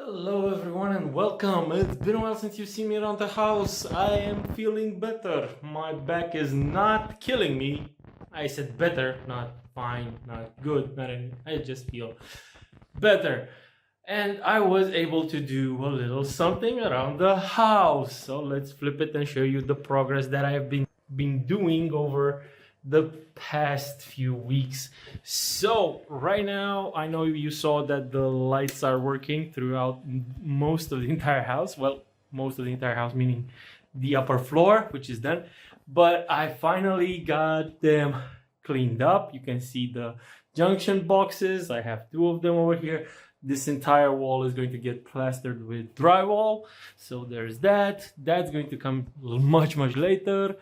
Hello everyone and welcome. It's been a while since you've seen me around the house. I am feeling better. My back is not killing me. I said better, not fine, not good, not anything. I just feel better. And I was able to do a little something around the house. So let's flip it and show you the progress that I've been doing over the past few weeks. So right now, I know you saw that the lights are working throughout most of the entire house. Well, most of the entire house, meaning the upper floor, which is done. But I finally got them cleaned up. You can see the junction boxes. I have two of them over here. This entire wall is going to get plastered with drywall. So there's that. That's going to come much later.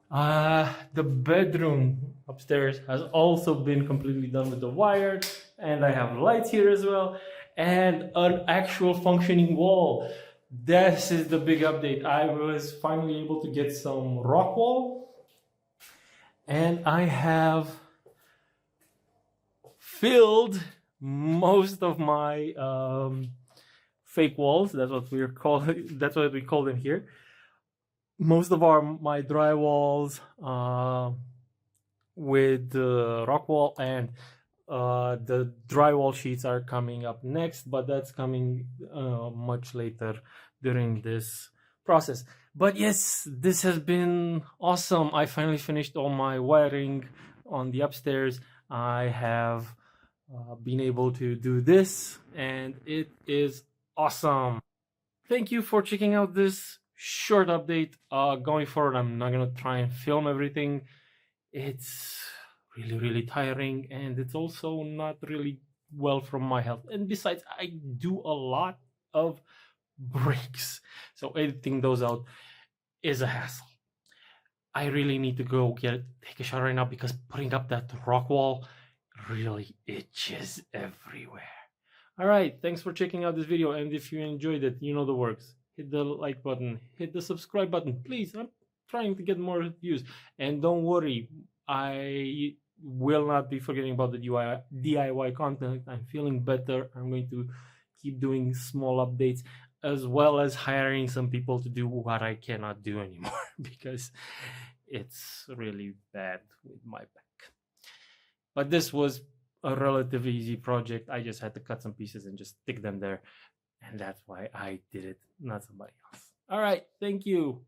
The bedroom upstairs has also been completely done with the wire, and I have lights here as well, and an actual functioning wall. This is the big update. I was finally able to get some rock wall, and I have filled most of my fake walls. That's what we call them here. Most of my drywalls with the rock wall, and the drywall sheets are coming up next, but that's coming much later during this process. But yes, this has been awesome. I finally finished all my wiring on the upstairs. I have been able to do this, and it is awesome. Thank you for checking out this short update. Going forward, I'm not gonna try and film everything. It's really tiring, and it's also not really well from my health. And besides, I do a lot of breaks, so editing those out is a hassle. I really need to go take a shower right now, because putting up that rock wall really itches everywhere. All right, thanks for checking out this video, and if you enjoyed it, you know the works. Hit the like button, hit the subscribe button, please. I'm trying to get more views. And don't worry, I will not be forgetting about the DIY content. I'm feeling better. I'm going to keep doing small updates, as well as hiring some people to do what I cannot do anymore because it's really bad with my back. But this was a relatively easy project. I just had to cut some pieces and just stick them there. And that's why I did it, not somebody else. All right, thank you.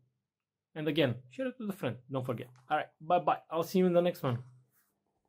And again, share it with a friend. Don't forget. All right, bye-bye. I'll see you in the next one.